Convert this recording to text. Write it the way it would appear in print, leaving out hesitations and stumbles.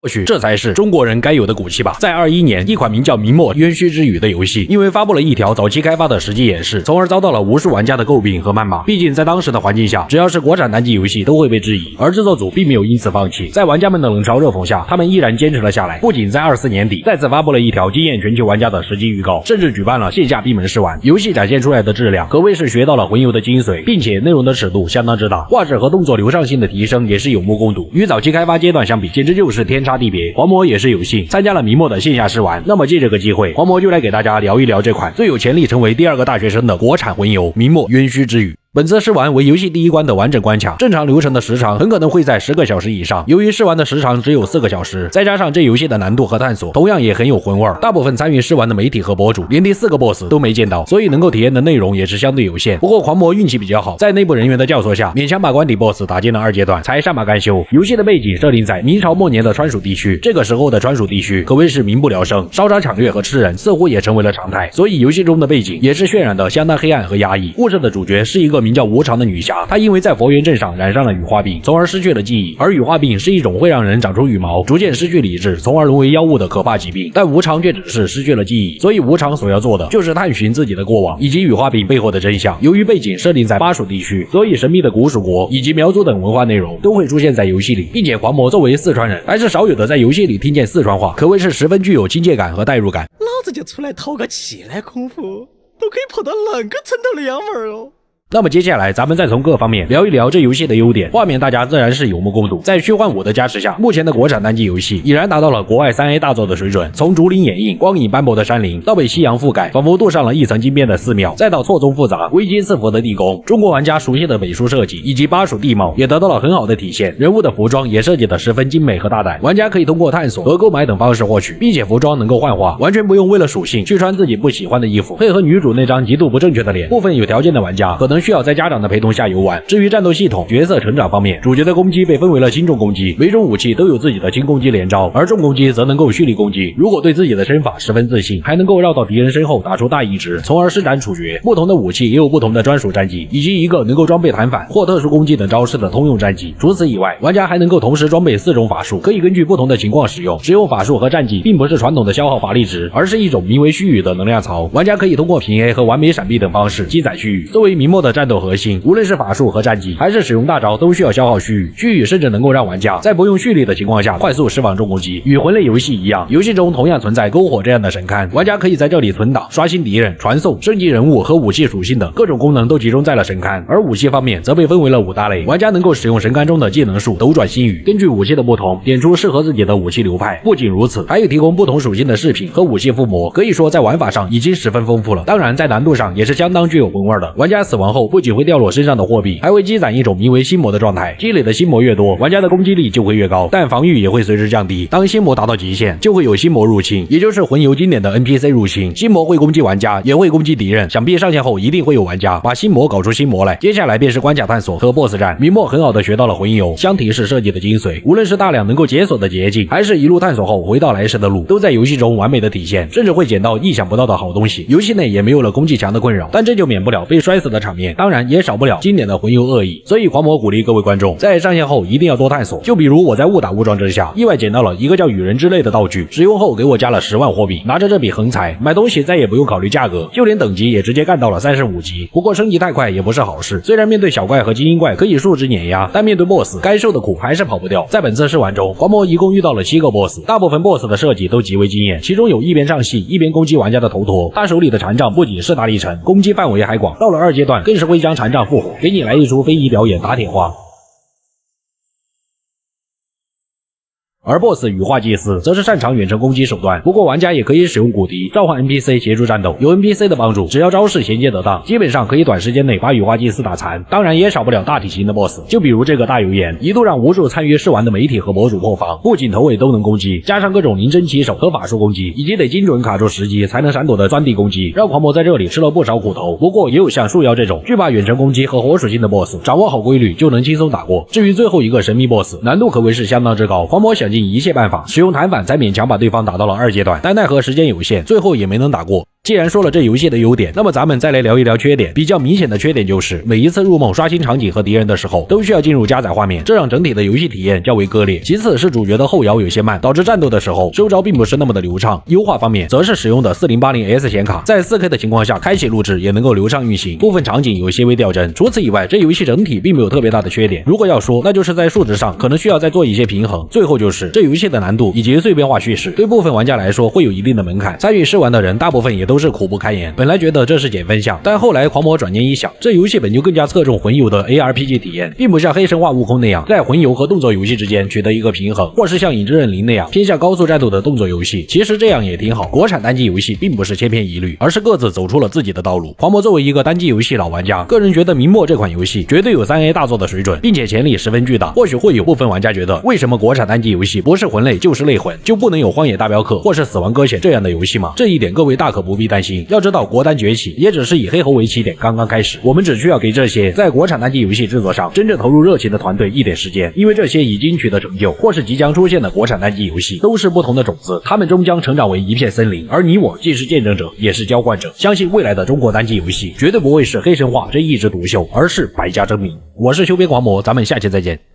或许这才是中国人该有的骨气吧。在21年，一款名叫《明末渊虚之语》的游戏，因为发布了一条早期开发的实际演示，从而遭到了无数玩家的诟病和谩骂。毕竟在当时的环境下，只要是国产单机游戏都会被质疑，而制作组并没有因此放弃。在玩家们的冷嘲热讽下，他们依然坚持了下来。不仅在24年底再次发布了一条惊艳全球玩家的实际预告，甚至举办了线下闭门试玩。游戏展现出来的质量可谓是学到了魂游的精髓，并且内容的尺度相当之大，画质和动作流畅性的提升也是有目共睹。与早期开发阶段相比，简直就是天差地别。黄魔也是有幸参加了明末的线下试玩，那么借这个机会，黄魔就来给大家聊一聊这款最有潜力成为第二个大学生的国产魂游《明末渊虚之语》。本次试玩为游戏第一关的完整关卡，正常流程的时长很可能会在10个小时以上。由于试玩的时长只有4个小时，再加上这游戏的难度和探索同样也很有魂味，大部分参与试玩的媒体和博主连第4个 BOSS 都没见到，所以能够体验的内容也是相对有限。不过狂魔运气比较好，在内部人员的教唆下，勉强把关底 BOSS 打进了2阶段，才善罢甘休。游戏的背景设定在明朝末年的川蜀地区，这个时候的川蜀地区可谓是民不聊生，烧杀抢掠和吃人似乎也成为了常态，所以游戏中的背景也是渲染的相当黑暗和压抑。故事的主角是一个名叫无常的女侠，她因为在佛缘镇上染上了羽化病，从而失去了记忆。而羽化病是一种会让人长出羽毛，逐渐失去理智，从而沦为妖物的可怕疾病。但无常却只是失去了记忆，所以无常所要做的就是探寻自己的过往以及羽化病背后的真相。由于背景设定在巴蜀地区，所以神秘的古蜀国以及苗族等文化内容都会出现在游戏里，并且狂魔作为四川人，还是少有的在游戏里听见四川话，可谓是十分具有亲切感和代入感。老子就出来讨个气来功夫，都可以跑到那个程度的样味哦。那么接下来咱们再从各方面聊一聊这游戏的优点。画面大家自然是有目共睹，在虚幻5的加持下，目前的国产单机游戏已然达到了国外3A 大作的水准。从竹林掩映、光影斑驳的山林，到被夕阳覆盖，仿佛镀上了一层金边的寺庙，再到错综复杂、危机四伏的地宫，中国玩家熟悉的北书设计以及巴蜀地貌也得到了很好的体现。人物的服装也设计得十分精美和大胆，玩家可以通过探索和购买等方式获取，并且服装能够幻化，完全不用为了属性去穿自己不喜欢的衣服，配合女主那张极度不正确的脸。部分有条件的玩家可能需要在家长的陪同下游玩。至于战斗系统、角色成长方面，主角的攻击被分为了轻重攻击，每种武器都有自己的轻攻击连招，而重攻击则能够蓄力攻击。如果对自己的身法十分自信，还能够绕到敌人身后打出大一直，从而施展处决。不同的武器也有不同的专属战绩，以及一个能够装备弹反或特殊攻击等招式的通用战绩。除此以外，玩家还能够同时装备4种法术，可以根据不同的情况使用。使用法术和战绩并不是传统的消耗法力值，而是一种名为虚语的能量槽。玩家可以通过平 A 和完美闪避等方式积攒虚语。作为明末的战斗核心，无论是法术和战技还是使用大招都需要消耗虚语，虚语甚至能够让玩家在不用蓄力的情况下快速释放重攻击。与魂类游戏一样，游戏中同样存在篝火这样的神龛，玩家可以在这里存档、刷新敌人、传送、升级人物和武器属性等各种功能都集中在了神龛。而武器方面则被分为了5大类，玩家能够使用神龛中的技能树斗转星语，根据武器的不同点出适合自己的武器流派。不仅如此，还有提供不同属性的饰品和武器附魔，可以说在玩法上已经十分丰富了。当然在难度上也是相当具有魂味的。玩家死亡后不仅会掉落身上的货币，还会积攒一种名为心魔的状态，积累的心魔越多，玩家的攻击力就会越高，但防御也会随之降低。当心魔达到极限，就会有心魔入侵，也就是魂游经典的 NPC 入侵。心魔会攻击玩家，也会攻击敌人，想必上线后一定会有玩家把心魔搞出心魔来。接下来便是关卡探索和 BOSS 战。明末很好的学到了魂游箱体式设计的精髓，无论是大量能够解锁的捷径，还是一路探索后回到来时的路，都在游戏中完美的体现，甚至会捡到意想不到的好东西。游戏内也没有了攻击墙的困扰，但这就免不了被摔死的场面，当然也少不了经典的魂游恶意。所以狂魔鼓励各位观众在上线后一定要多探索，就比如我在误打误撞之下意外捡到了一个叫羽人之类的道具，使用后给我加了10万货币，拿着这笔横财买东西再也不用考虑价格，就连等级也直接干到了35级。不过升级太快也不是好事，虽然面对小怪和精英怪可以数值碾压，但面对 BOSS 该受的苦还是跑不掉。在本次试玩中，狂魔一共遇到了7个 BOSS， 大部分 BOSS 的设计都极为惊艳，其中有一边上戏一边攻击玩家的头陀，他手里的禅杖不仅势大力沉，攻击范围还广，到了2阶段更是会将禅杖复活，给你来一出非遗表演打铁花。而 BOSS 羽化祭司则是擅长远程攻击手段，不过玩家也可以使用骨笛召唤 NPC 协助战斗，有 NPC 的帮助，只要招式衔接得当，基本上可以短时间内把羽化祭司打残。当然也少不了大体型的 BOSS， 就比如这个大油盐，一度让无数参与试玩的媒体和博主破防，不仅头尾都能攻击，加上各种灵针起手和法术攻击，以及得精准卡住时机才能闪躲的钻地攻击，让狂魔在这里吃了不少苦头。不过也有像树妖这种惧怕远程攻击和火属性的 BOSS， 掌握好规律就能轻松打过。至于最后一个神秘 BOSS， 难度可谓是相当之高，狂魔想尽一切办法使用弹反才勉强把对方打到了2阶段，但奈何时间有限，最后也没能打过。既然说了这游戏的优点，那么咱们再来聊一聊缺点。比较明显的缺点就是每一次入梦刷新场景和敌人的时候，都需要进入加载画面，这让整体的游戏体验较为割裂。其次是主角的后摇有些慢，导致战斗的时候收招并不是那么的流畅。优化方面则是使用的 4080S 显卡，在 4K 的情况下开启录制也能够流畅运行，部分场景有些微掉帧。除此以外，这游戏整体并没有特别大的缺点。如果要说，那就是在数值上可能需要再做一些平衡。最后就是这游戏的难度以及碎片化叙事，对部分玩家来说会有一定的门槛。参与试玩的人大部分也都是苦不堪言。本来觉得这是减分项，但后来狂魔转念一想，这游戏本就更加侧重魂游的 ARPG 体验，并不像黑神话悟空那样在魂游和动作游戏之间取得一个平衡，或是像影之刃0那样偏向高速战斗的动作游戏。其实这样也挺好，国产单机游戏并不是千篇一律，而是各自走出了自己的道路。狂魔作为一个单机游戏老玩家，个人觉得明末这款游戏绝对有 3A 大作的水准，并且潜力十分巨大。或许会有部分玩家觉得，为什么国产单机游戏不是魂类就是类魂，就不能有荒野大镖客或是死亡搁浅这样的游戏吗？这一点各位大可不必担心。要知道国单崛起也只是以黑猴为起点刚刚开始，我们只需要给这些在国产单机游戏制作上真正投入热情的团队一点时间，因为这些已经取得成就或是即将出现的国产单机游戏都是不同的种子，它们终将成长为一片森林，而你我既是见证者也是浇灌者。相信未来的中国单机游戏绝对不会是黑神话这一枝独秀，而是百家争鸣。我是修边狂魔，咱们下期再见。